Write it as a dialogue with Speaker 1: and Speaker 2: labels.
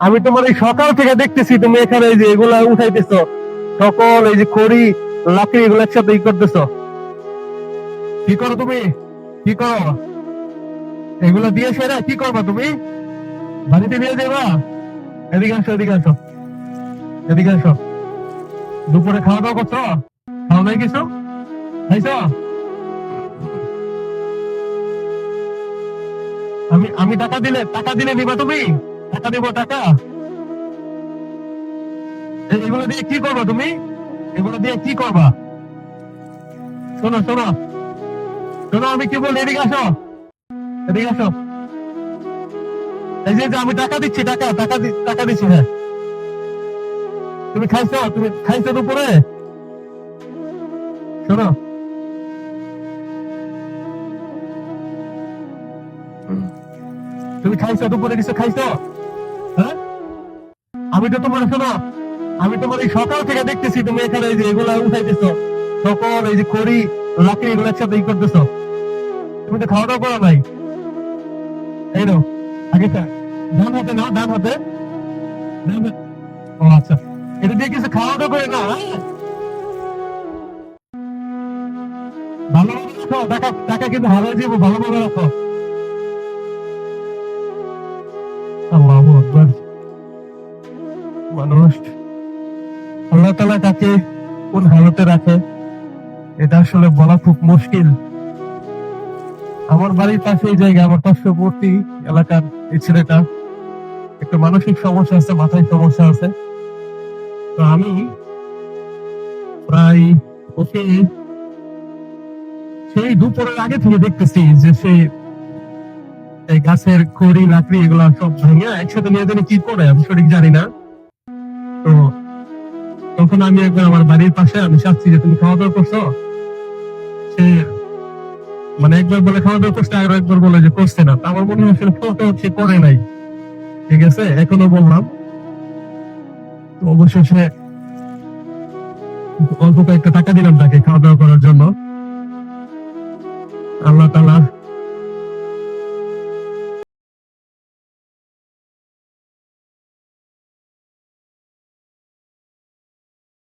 Speaker 1: আমি তোমার এই সকাল থেকে দেখতেছি তুমি এখানে এই যে এগুলা উঠাইতেছো, সকল এই যে খড়ি লাকড়ি এগুলো একসাথে করতেছো। কি করো তুমি? কি করো এগুলো দিয়ে? সেরা কি করবা তুমি? বাড়িতে নিয়ে যাবা? এদিকে আসো, এদিকে আসো, এদিকে আসো। দুপুরে খাওয়া দাওয়া করছো? খাওয়া দাওয়া কিছু খাইছো? আমি আমি টাকা দিলে নিবা তুমি? টাকা দিব, টাকা। এগুলো দিয়ে কি করবা তুমি? এগুলো দিয়ে কি করবা? শোনো শোনো শোনো, আমি কি বলি, এদিকে আসো, এদিকে আসো। এই যে আমি টাকা দিচ্ছি, টাকা দিচ্ছি, হ্যাঁ। তুমি খাইছো দুপুরে? শোনো, তুমি খাইছো দুপুরে? কিছু খাইছো? হ্যাঁ, আমি তো তোমার, শোনো, আমি তোমার এই সকাল থেকে দেখতেছি তুমি এখানে এই যে এগুলা উঠাইতেছো, সকল এই যে খড়ি লাকড়ি এগুলো একসাথে করতেছো। তুমি তো খাওয়া দাওয়া করো নাই। এই নাও, আগে ডান হাতে নাও, ডান হাতে। ও আচ্ছা, এটা দিয়ে কিছু খাওয়া দাওয়া করে না, হ্যাঁ? ভালোভাবে রাখো, টাকা কিন্তু হারিয়ে যাবো, ভালোভাবে রাখো। আল্লাহু আকবার। মানুষ, আল্লাহ তাআলা কাকে কোন হালতে রাখে এটা আসলে বলা খুব মুশকিল। আমার বাড়ির পাশে এই জায়গা, আমার পার্শ্ববর্তী এলাকার এই ছেলেটা একটা মানসিক সমস্যা আছে, মাথায় সমস্যা আছে। তো আমি প্রায় ওকে সেই দুপুরের আগে থেকে দেখতেছি যে সে এই গাছের খড়ি লাকড়ি এগুলা সব ভেঙে একসাথে নিয়ে জানি কি করে, আমি সঠিক জানি না। তো তখন আমি একবার আমার বাড়ির পাশে আমি চাচ্ছি যে তুমি খাওয়া দাওয়া করছো? সে মানে একবার বলে খাওয়া দাওয়া করছে, আর একবার বলে যে করছে না। তো আমার মনে হয় আসলে খাওয়া দাওয়া সে করে নাই। ঠিক আছে, এখনো বললাম। তো অবশেষে অল্প কয়েকটা টাকা দিলাম তাকে খাওয়া দাওয়া করার জন্য। আল্লাহ তাআলা